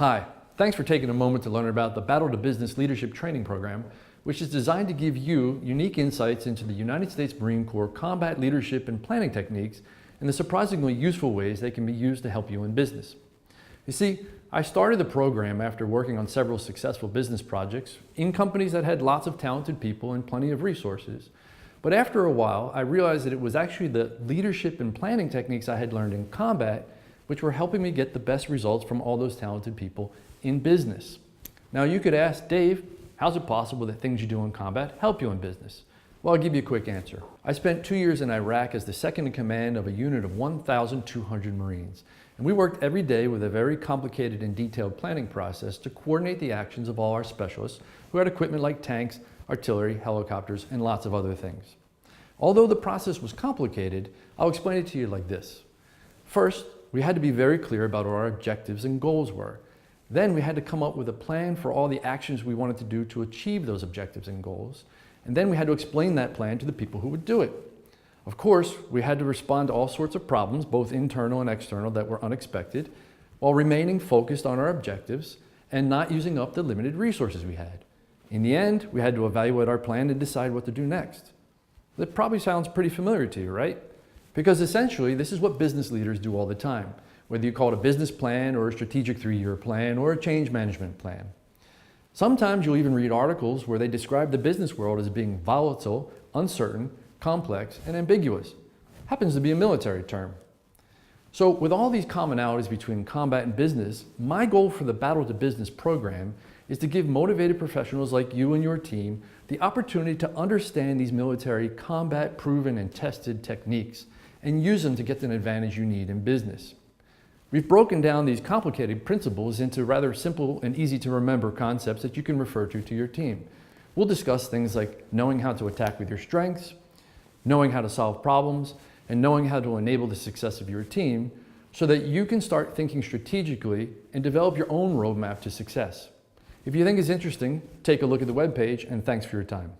Hi, thanks for taking a moment to learn about the Battle to Business Leadership Training Program, which is designed to give you unique insights into the United States Marine Corps combat leadership and planning techniques and the surprisingly useful ways they can be used to help you in business. You see, I started the program after working on several successful business projects in companies that had lots of talented people and plenty of resources. But after a while, I realized that it was actually the leadership and planning techniques I had learned in combat which were helping me get the best results from all those talented people in business. Now you could ask, Dave, how's it possible that things you do in combat help you in business? Well, I'll give you a quick answer. I spent 2 years in Iraq as the second in command of a unit of 1,200 Marines. And we worked every day with a very complicated and detailed planning process to coordinate the actions of all our specialists who had equipment like tanks, artillery, helicopters, and lots of other things. Although the process was complicated, I'll explain it to you like this. First, we had to be very clear about what our objectives and goals were. Then we had to come up with a plan for all the actions we wanted to do to achieve those objectives and goals. And then we had to explain that plan to the people who would do it. Of course, we had to respond to all sorts of problems, both internal and external, that were unexpected, while remaining focused on our objectives and not using up the limited resources we had. In the end, we had to evaluate our plan and decide what to do next. That probably sounds pretty familiar to you, right? Because essentially, this is what business leaders do all the time, whether you call it a business plan or a strategic 3-year plan or a change management plan. Sometimes you'll even read articles where they describe the business world as being volatile, uncertain, complex, and ambiguous. Happens to be a military term. So with all these commonalities between combat and business, my goal for the Battle to Business program is to give motivated professionals like you and your team the opportunity to understand these military combat proven and tested techniques and use them to get an advantage you need in business. We've broken down these complicated principles into rather simple and easy to remember concepts that you can refer to your team. We'll discuss things like knowing how to attack with your strengths, knowing how to solve problems, and knowing how to enable the success of your team so that you can start thinking strategically and develop your own roadmap to success. If you think it's interesting, take a look at the webpage, and thanks for your time.